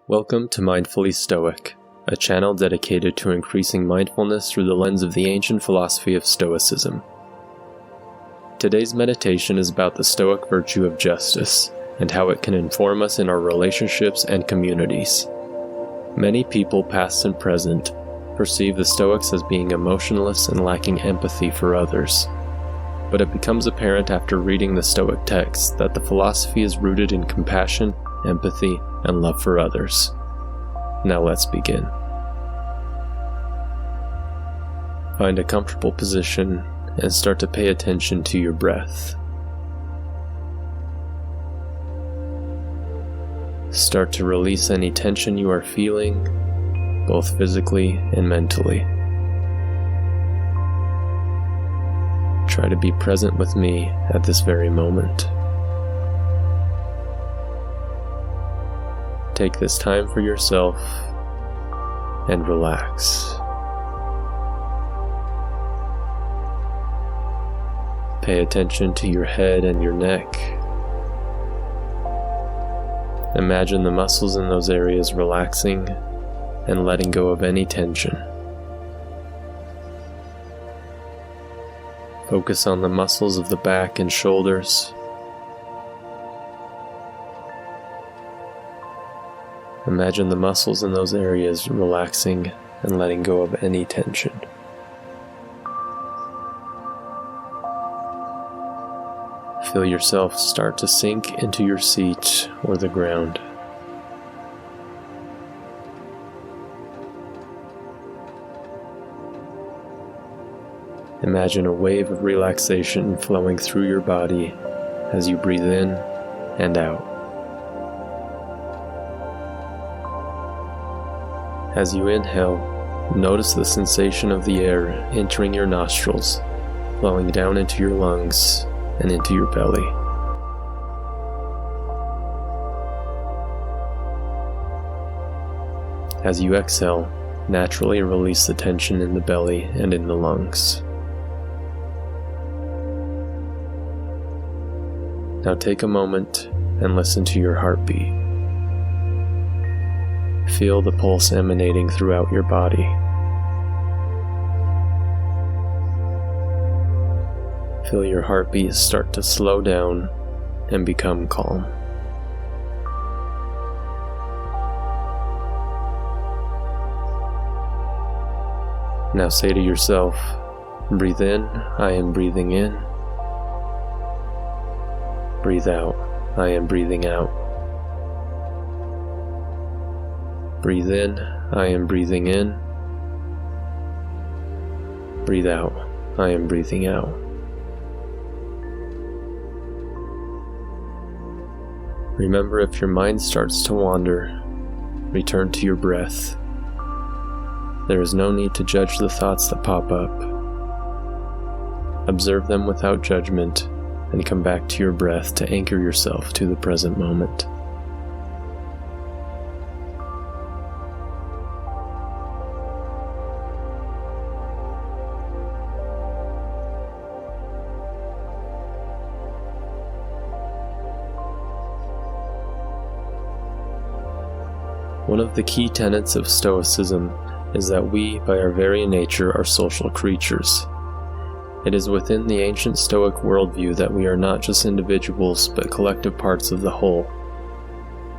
Welcome to Mindfully Stoic, a channel dedicated to increasing mindfulness through the lens of the ancient philosophy of Stoicism. Today's meditation is about the Stoic virtue of justice, and how it can inform us in our relationships and communities. Many people, past and present, perceive the Stoics as being emotionless and lacking empathy for others. But it becomes apparent after reading the Stoic texts that the philosophy is rooted in compassion, empathy, and love for others. Now let's begin. Find a comfortable position and start to pay attention to your breath. Start to release any tension you are feeling, both physically and mentally. Try to be present with me at this very moment. Take this time for yourself and relax. Pay attention to your head and your neck. Imagine the muscles in those areas relaxing and letting go of any tension. Focus on the muscles of the back and shoulders. Imagine the muscles in those areas relaxing and letting go of any tension. Feel yourself start to sink into your seat or the ground. Imagine a wave of relaxation flowing through your body as you breathe in and out. As you inhale, notice the sensation of the air entering your nostrils, flowing down into your lungs and into your belly. As you exhale, naturally release the tension in the belly and in the lungs. Now take a moment and listen to your heartbeat. Feel the pulse emanating throughout your body. Feel your heartbeat start to slow down and become calm. Now say to yourself, breathe in, I am breathing in. Breathe out, I am breathing out. Breathe in, I am breathing in. Breathe out, I am breathing out. Remember, if your mind starts to wander, return to your breath. There is no need to judge the thoughts that pop up. Observe them without judgment and come back to your breath to anchor yourself to the present moment. One of the key tenets of Stoicism is that we, by our very nature, are social creatures. It is within the ancient Stoic worldview that we are not just individuals, but collective parts of the whole.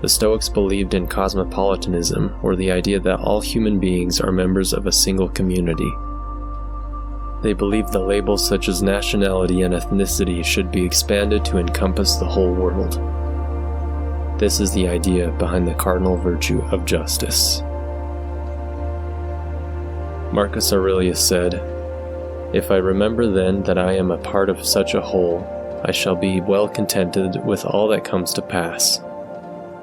The Stoics believed in cosmopolitanism, or the idea that all human beings are members of a single community. They believed that labels such as nationality and ethnicity should be expanded to encompass the whole world. This is the idea behind the cardinal virtue of justice. Marcus Aurelius said, "If I remember then that I am a part of such a whole, I shall be well contented with all that comes to pass.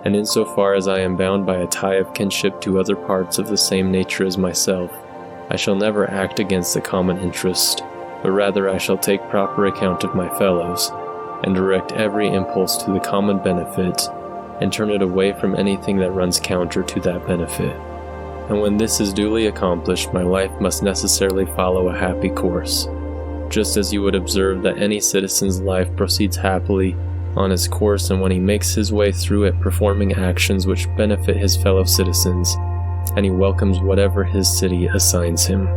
And insofar as I am bound by a tie of kinship to other parts of the same nature as myself, I shall never act against the common interest, but rather I shall take proper account of my fellows, and direct every impulse to the common benefit, and turn it away from anything that runs counter to that benefit. And when this is duly accomplished, my life must necessarily follow a happy course, just as you would observe that any citizen's life proceeds happily on his course and when he makes his way through it performing actions which benefit his fellow citizens, and he welcomes whatever his city assigns him.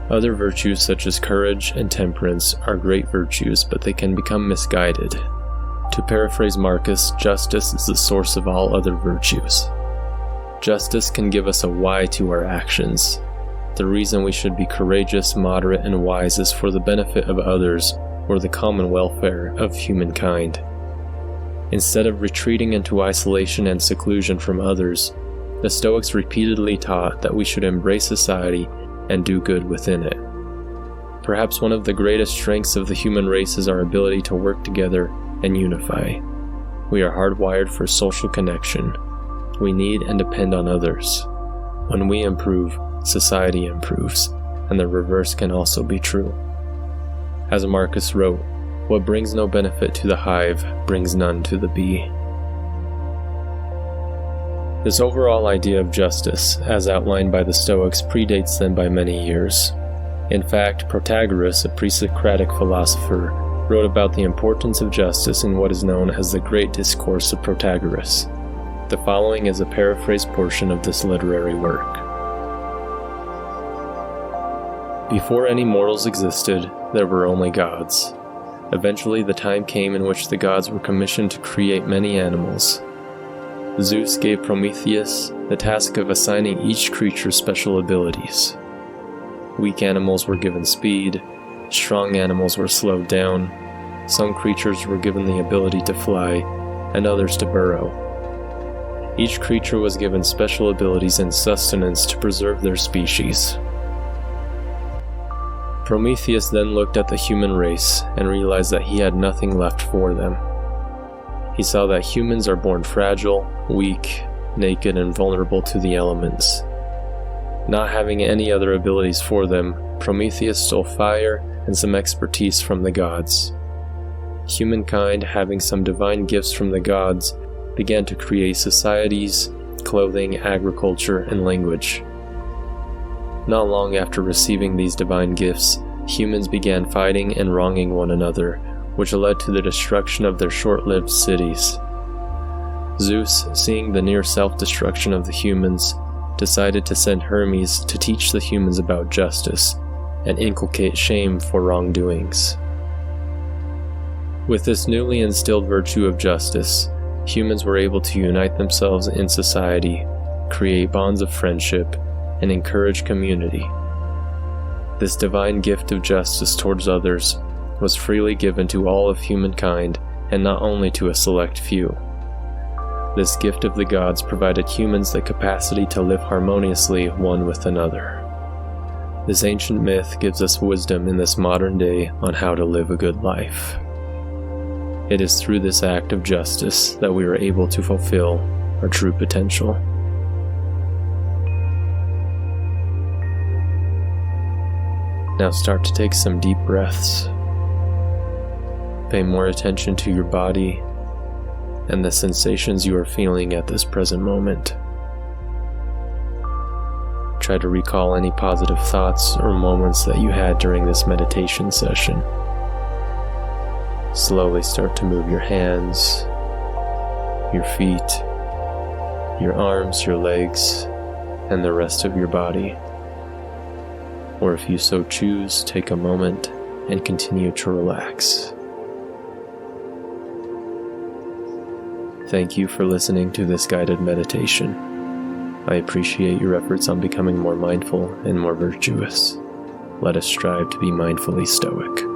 Other virtues such as courage and temperance are great virtues, but they can become misguided. To paraphrase Marcus, justice is the source of all other virtues. Justice can give us a why to our actions. The reason we should be courageous, moderate, and wise is for the benefit of others or the common welfare of humankind. Instead of retreating into isolation and seclusion from others, the Stoics repeatedly taught that we should embrace society and do good within it. Perhaps one of the greatest strengths of the human race is our ability to work together and unify. We are hardwired for social connection. We need and depend on others. When we improve, society improves, and the reverse can also be true. As Marcus wrote, "What brings no benefit to the hive brings none to the bee." This overall idea of justice, as outlined by the Stoics, predates them by many years. In fact, Protagoras, a pre-Socratic philosopher, wrote about the importance of justice in what is known as the Great Discourse of Protagoras. The following is a paraphrased portion of this literary work. Before any mortals existed, there were only gods. Eventually, the time came in which the gods were commissioned to create many animals. Zeus gave Prometheus the task of assigning each creature special abilities. Weak animals were given speed, strong animals were slowed down, some creatures were given the ability to fly, and others to burrow. Each creature was given special abilities and sustenance to preserve their species. Prometheus then looked at the human race and realized that he had nothing left for them. He saw that humans are born fragile, weak, naked, and vulnerable to the elements. Not having any other abilities for them, Prometheus stole fire and some expertise from the gods. Humankind, having some divine gifts from the gods, began to create societies, clothing, agriculture, and language. Not long after receiving these divine gifts, humans began fighting and wronging one another, which led to the destruction of their short-lived cities. Zeus, seeing the near self-destruction of the humans, decided to send Hermes to teach the humans about justice and inculcate shame for wrongdoings. With this newly instilled virtue of justice, humans were able to unite themselves in society, create bonds of friendship, and encourage community. This divine gift of justice towards others was freely given to all of humankind and not only to a select few. This gift of the gods provided humans the capacity to live harmoniously one with another. This ancient myth gives us wisdom in this modern day on how to live a good life. It is through this act of justice that we are able to fulfill our true potential. Now start to take some deep breaths. Pay more attention to your body and the sensations you are feeling at this present moment. Try to recall any positive thoughts or moments that you had during this meditation session. Slowly start to move your hands, your feet, your arms, your legs, and the rest of your body. Or if you so choose, take a moment and continue to relax. Thank you for listening to this guided meditation. I appreciate your efforts on becoming more mindful and more virtuous. Let us strive to be mindfully stoic.